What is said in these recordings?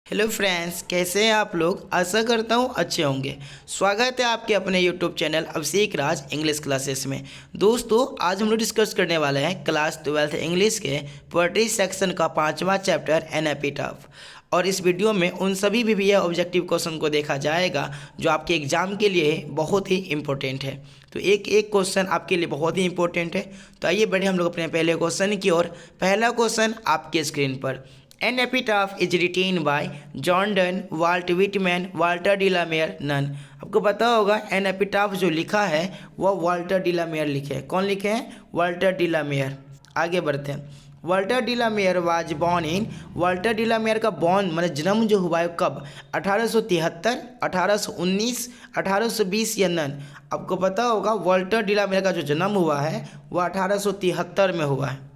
Hello friends, कैसे हैं आप लोग। आशा करता हूँ अच्छे होंगे। स्वागत है आपके अपने यूट्यूब चैनल अभिषेक राज इंग्लिश क्लासेस में। दोस्तों, आज हम लोग डिस्कस करने वाले हैं क्लास 12th इंग्लिश के पोएट्री सेक्शन का 5वां चैप्टर एन एपिटाफ। और इस वीडियो में उन सभी भी ऑब्जेक्टिव क्वेश्चन को देखा जाएगा जो आपके एग्जाम के लिए बहुत ही इंपॉर्टेंट है। तो एक एक क्वेश्चन आपके लिए बहुत ही इंपॉर्टेंट है। तो आइए बढ़े हम लोग अपने पहले क्वेश्चन की ओर। पहला क्वेश्चन आपके स्क्रीन पर। An epitaph is written by John Donne, Walt Whitman, Walter de la Mare, none. आपको पता होगा एन एपिटाफ जो लिखा है वह वाल्टर डिलामेयर लिखे हैं। कौन लिखे हैं? Walter de la Mare. आगे बढ़ते हैं। Walter de la Mare was born in. Walter de la Mare का बॉर्न मतलब जन्म जो हुआ है कब? 1873, 1819, 1820 या नन। आपको पता होगा वाल्टर डिलामेयर का जो जन्म हुआ है वह 1873 में हुआ है।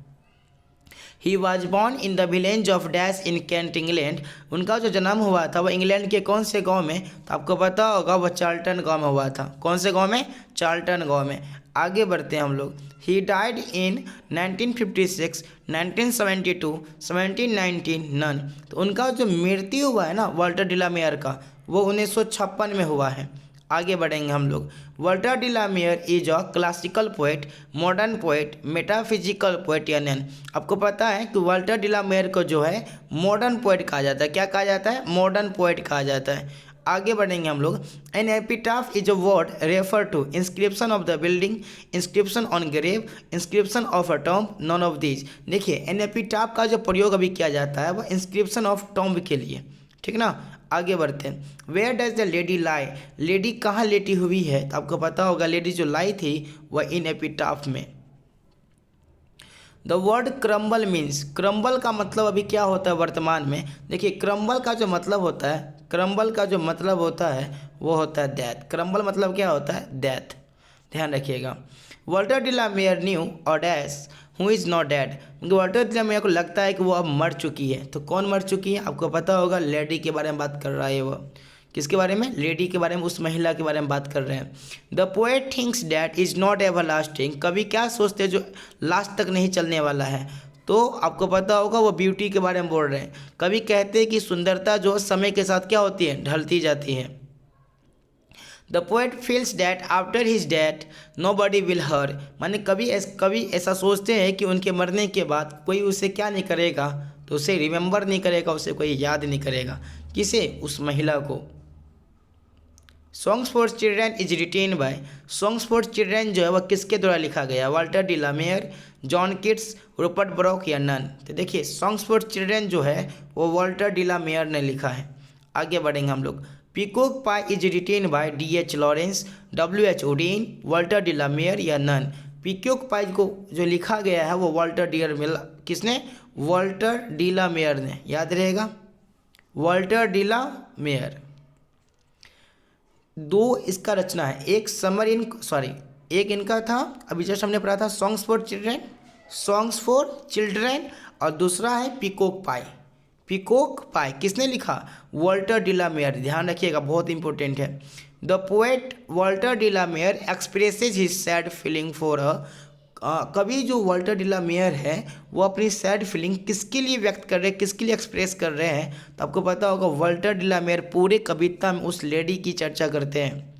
He was born in the village of dash in Kent, England. उनका जो जन्म हुआ था वह इंग्लैंड के कौन से गांव में? तो आपको पता होगा वह चार्ल्टन गांव में हुआ था। कौन से गांव में? चार्ल्टन गांव में। आगे बढ़ते हैं हम लोग। He died in 1956, 1972, 1719, none. तो उनका जो मृत्यु हुआ है ना वाल्टर डिलामेयर का, वो 1956 में हुआ है। आगे बढ़ेंगे हम लोग। Walter de la Mare is a classical poet, modern poet, metaphysical poet या नन। आपको पता है कि वाल्टर डिलामेयर को जो है मॉडर्न पोएट कहा जाता है। क्या कहा जाता है? मॉडर्न पोएट कहा जाता है। आगे बढ़ेंगे हम लोग। An epitaph is a word refer to inscription of the building, inscription on grave, inscription of a tomb, none of these. देखिए, एन एपिटाफ का जो प्रयोग अभी किया जाता है वह इंस्क्रिप्शन ऑफ टॉम्ब के लिए, ठीक ना। आगे बढ़ते हैं। Where does the lady lie. Lady कहाँ लेटी हुई है? तो आपको पता होगा लेडी जो लाई थी वह इन एपिटाफ में। The word crumble means. Crumble का मतलब अभी क्या होता है वर्तमान में? देखिए, क्रम्बल का जो मतलब होता है, क्रम्बल का जो मतलब होता है वो होता है डेथ। क्रम्बल मतलब क्या होता है? डेथ। ध्यान रखिएगा। वाल्टर डिलामेयर न्यू और dash who is not dead. Walter de la Mare को लगता है कि वो अब मर चुकी है। तो कौन मर चुकी है? आपको पता होगा लेडी के बारे में बात कर रहा है वो। किसके बारे में? लेडी के बारे में, उस महिला के बारे में बात कर रहे हैं। The poet thinks that is not ever lasting. कभी क्या सोचते हैं जो लास्ट तक नहीं चलने वाला है? तो आपको पता होगा वो ब्यूटी के बारे में बोल रहे हैं। कभी कहते हैं कि सुंदरता जो समय के साथ क्या होती है? ढलती जाती है। The poet feels that after his death nobody will her. माने कभी ऐसा सोचते हैं कि उनके मरने के बाद कोई उसे क्या नहीं करेगा? तो उसे रिमेंबर नहीं करेगा, उसे कोई याद नहीं करेगा। किसे? उस महिला को। Songs for Children is written by. Songs for Children जो है वह किसके द्वारा लिखा गया? Walter de la Mare, John Keats, Rupert Brooke या नन। तो देखिए, सॉन्ग्स फॉर चिल्ड्रेन जो है वो वाल्टर डिलामेयर ने लिखा है। आगे बढ़ेंगे हम लोग। Peacock Pie is written by D.H. Lawrence, W.H. Auden, Walter de la Mare या नन। पीकॉक पाई को जो लिखा गया है वो वाल्टर किसने? वाल्टर डिलामेयर ने। याद रहेगा, वाल्टर डिलामेयर। दो इसका रचना है, एक समर इन एक इनका था अभी जस्ट हमने पढ़ा था Songs for Children, Songs for Children, और दूसरा है पीकॉक पाई। पीकॉक पाई किसने लिखा? Walter de la Mare. ध्यान रखिएगा, बहुत इंपॉर्टेंट है। The poet Walter de la Mare expresses his sad feeling for कवि जो वाल्टर डिलामेयर है वो अपनी सैड फीलिंग किसके लिए व्यक्त कर रहे हैं, किसके लिए एक्सप्रेस कर रहे हैं? तो आपको पता होगा वाल्टर डिलामेयर पूरे कविता में उस लेडी की चर्चा करते हैं।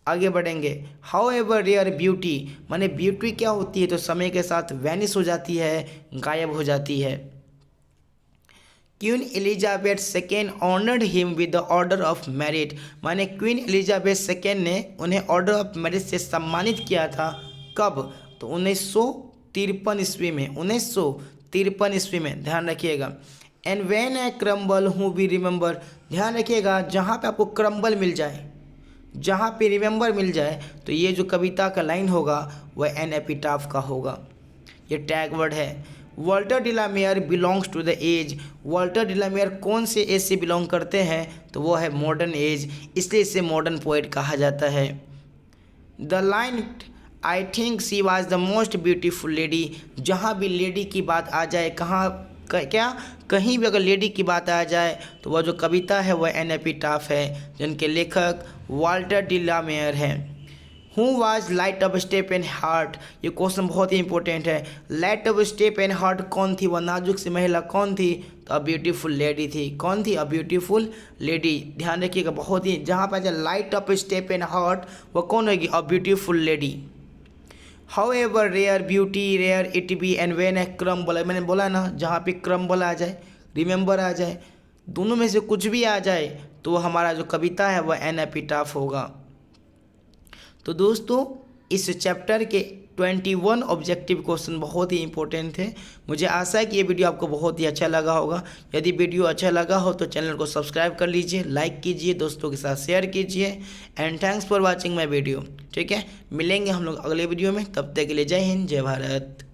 आगे बढ़ेंगे। हाउ एवर रेयर ब्यूटी, माने ब्यूटी क्या होती है? तो समय के साथ वैनिश हो जाती है, गायब हो जाती है। Queen Elizabeth second honoured him with the order of merit. माने क्वीन एलिजाबेथ सेकेंड ने उन्हें ऑर्डर ऑफ मेरिट से सम्मानित किया था। कब? तो 1953 ईस्वी में। 1953 ईस्वी में। ध्यान रखिएगा। एंड व्हेन आई क्रम्बल हूँ वी रिमेंबर। ध्यान रखिएगा, जहाँ पे आपको क्रम्बल मिल जाए, जहाँ पे रिमेंबर मिल जाए, तो ये जो कविता का लाइन होगा वह एन एपिटाफ का होगा। ये टैग वर्ड है। Walter de la Mare belongs to the age. Walter de la Mare कौन से एज से बिलोंग करते हैं? तो वो है मॉडर्न एज, इसलिए इसे मॉडर्न पोएट कहा जाता है। The line I think she was the most beautiful lady. जहाँ भी लेडी की बात आ जाए, कहीं भी अगर लेडी की बात आ जाए तो वह जो कविता है वह एन एपिटाफ है, जिनके लेखक वाल्टर डिलामेयर हैं। Who was light of step and heart, ये क्वेश्चन बहुत ही इंपॉर्टेंट है। Light of step and heart कौन थी, वह नाजुक सी महिला कौन थी, तो अ ब्यूटीफुल लेडी थी। कौन थी, अ ब्यूटीफुल लेडी। ध्यान रखिएगा, बहुत ही जहाँ पर light of step and heart वह कौन होगी, a beautiful lady. However rare beauty rare it be and when I crumble, मैंने बोला ना जहाँ पे क्रम बोला आ जाए, रिमेंबर आ जाए, दोनों में से कुछ भी आ जाए तो हमारा जो कविता है वह एन एपिटाफ होगा। तो दोस्तों इस चैप्टर के 21 ऑब्जेक्टिव क्वेश्चन बहुत ही इंपॉर्टेंट थे। मुझे आशा है कि ये वीडियो आपको बहुत ही अच्छा लगा होगा। यदि वीडियो अच्छा लगा हो तो चैनल को सब्सक्राइब कर लीजिए, लाइक कीजिए, दोस्तों के साथ शेयर कीजिए। And thanks for watching my video. ठीक है, मिलेंगे हम लोग अगले वीडियो में, तब तक के लिए जय हिंद, जय भारत।